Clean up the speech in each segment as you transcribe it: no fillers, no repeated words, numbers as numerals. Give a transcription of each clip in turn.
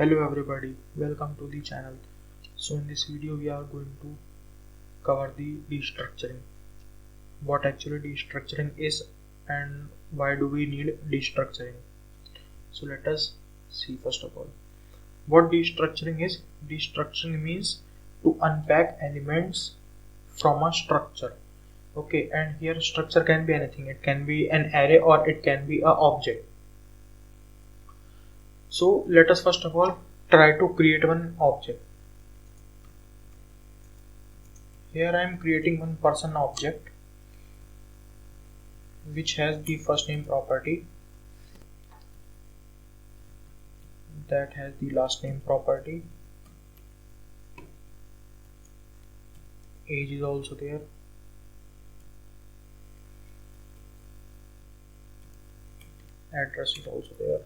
Hello everybody, welcome to the channel. So in this video we are going to cover the destructuring. What actually destructuring is and why do we need destructuring. So let us see first of all. What destructuring is? Destructuring means to unpack elements from a structure. Okay, and here structure can be anything. It can be an array or it can be a object. So let us first of all try to create one object. Here I am creating one person object which has the first name property, that has the last name property, age is also there, address is also there.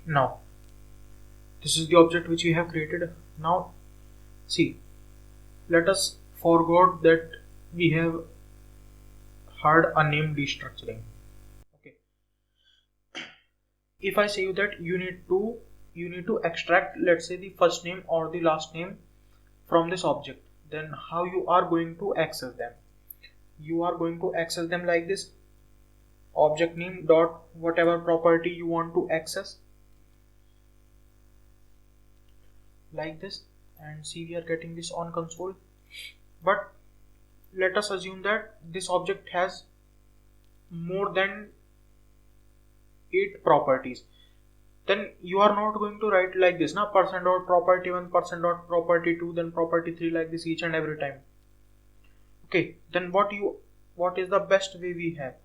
Now this is the object which we have created. Now see, let us forget that we have heard a name destructuring. Okay, if I say you that you need to extract, let's say, the first name or the last name from this object, then how you are going to access them? You are going to access them like this: object name dot whatever property you want to access, like this. And see, we are getting this on console. But let us assume that this object has more than 8 properties. Then you are not going to write like this, na, person dot property 1, person dot property 2, then property 3, like this each and every time. Okay, then what is the best way we have?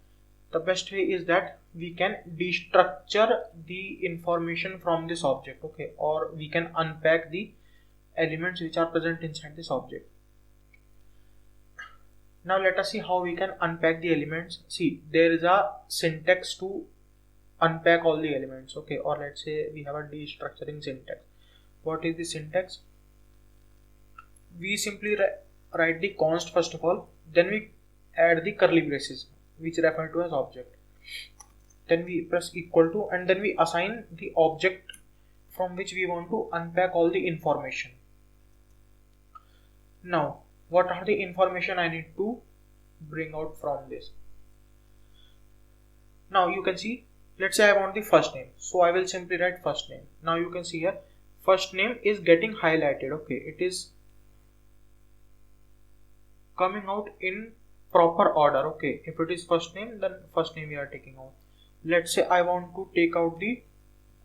The best way is that we can destructure the information from this object, okay, or we can unpack the elements which are present inside this object. Now let us see how we can unpack the elements. See, there is a syntax to unpack all the elements, okay, or let's say we have a destructuring syntax. What is the syntax? We simply write the const first of all, then we add the curly braces which refer to as object, then we press equal to, and then we assign the object from which we want to unpack all the information. Now what are the information I need to bring out from this? Now you can see, let's say I want the first name, so I will simply write first name. Now you can see here first name is getting highlighted, okay, it is coming out in proper order, okay. If it is first name, then first name we are taking out. Let's say I want to take out the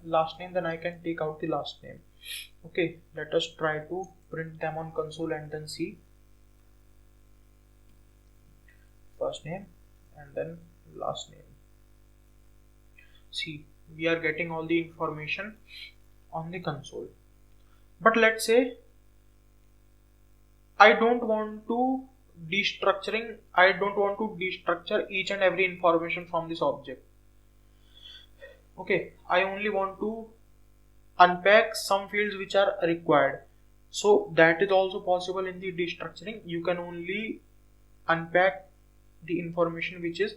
last name, then I can take out the last name. Okay, let us try to print them on console and then see. First name and then last name. See, we are getting all the information on the console. But let's say I don't want to destructure each and every information from this object. Okay, I only want to unpack some fields which are required. So that is also possible in the destructuring. You can only unpack the information which is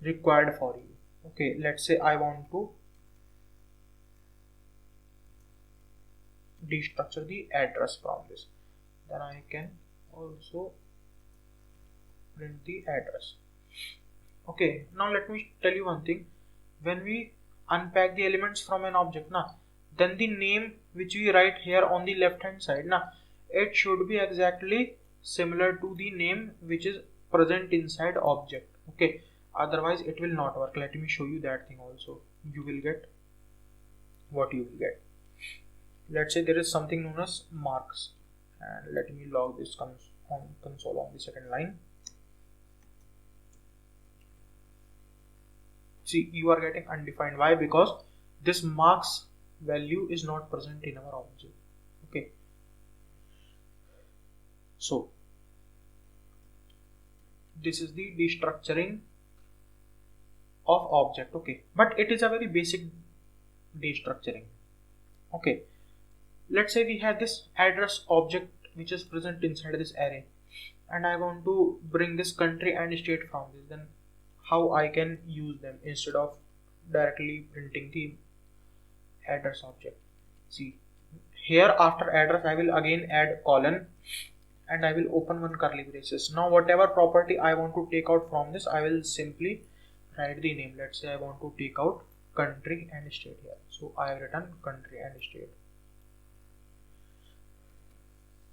required for you. Okay, let's say I want to destructure the address from this, then I can also print the address. Okay, now let me tell you one thing. When we unpack the elements from an object, then the name which we write here on the left hand side, it should be exactly similar to the name which is present inside object, okay, otherwise it will not work. Let me show you that thing also. You will get what you will get. Let's say there is something known as marks, and let me log this on console on the second line. See, you are getting undefined. Why? Because this marks value is not present in our object, okay. So this is the destructuring of object, okay, but it is a very basic destructuring, okay. Let's say we have this address object which is present inside this array, and I want to bring this country and state from this, then how I can use them instead of directly printing the address object. See, here after address I will again add colon and I will open one curly braces. Now whatever property I want to take out from this, I will simply write the name. Let's say I want to take out country and state here, so I have written country and state.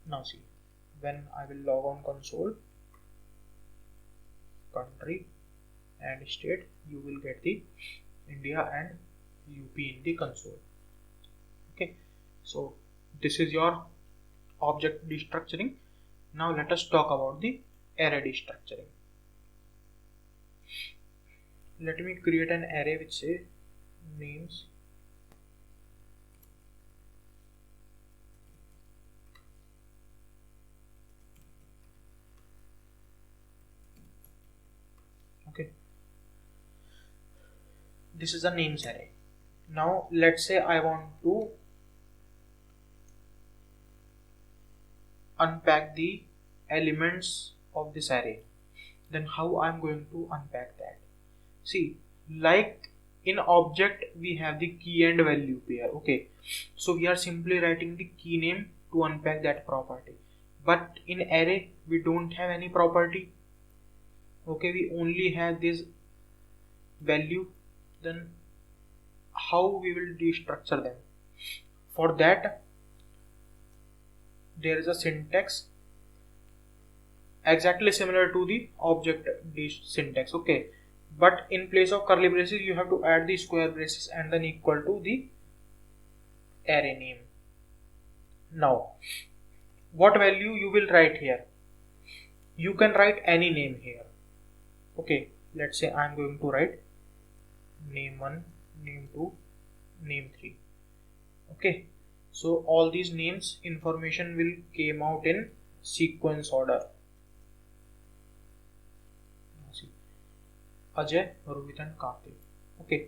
Now see, when I will log on console, country and state, you will get the India and UP in the console. Okay, so this is your object destructuring. Now let us talk about the array destructuring. Let me create an array which say names okay. This is a names array. Now let's say I want to unpack the elements of this array. Then how I'm going to unpack that? See, like in object we have the key and value pair. Okay, so we are simply writing the key name to unpack that property, but in array we don't have any property. Okay, we only have this value. Then how we will destructure them? For that there is a syntax exactly similar to the object syntax. Okay, but in place of curly braces you have to add the square braces and then equal to the array name. Now what value you will write here? You can write any name here. Okay, let's say I'm going to write name 1, name 2, name 3. Okay, so all these names information will came out in sequence order. See, Ajay, Rohit and Karthik. Okay,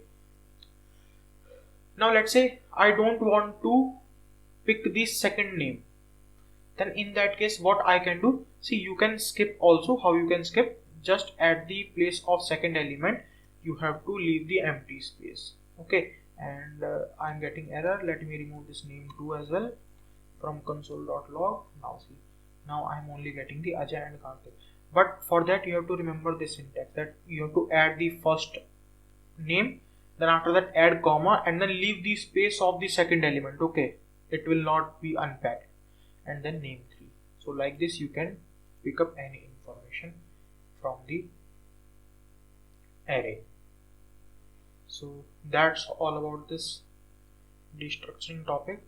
now let's say I don't want to pick the second name. Then in that case what I can do? See, you can skip also. How you can skip? Just at the place of second element you have to leave the empty space. Okay, and I'm getting error. Let me remove this name 2 as well from console.log. Now see, now I'm only getting the Ajay and Karthik. But for that you have to remember this syntax, that you have to add the first name, then after that add comma and then leave the space of the second element. Okay, it will not be unpacked, and then name 3. So like this you can pick up any information from the array. So that's all about this destructuring topic.